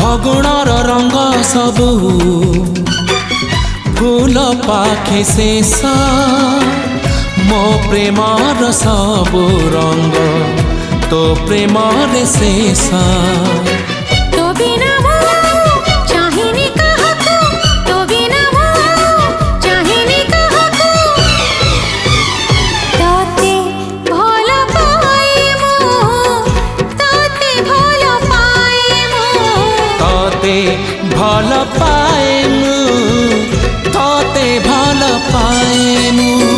फगुणर रंग सबू फूल पाखे शेष मो प्रेमर सबू रंग तो प्रेमर शेष तो बिना चाहिनी काहाकू तो बिना चाहिनी काहाकू ताते भल पाए मु ताते भल पाए मु ताते भल पाए मु ताते भल पाए मु।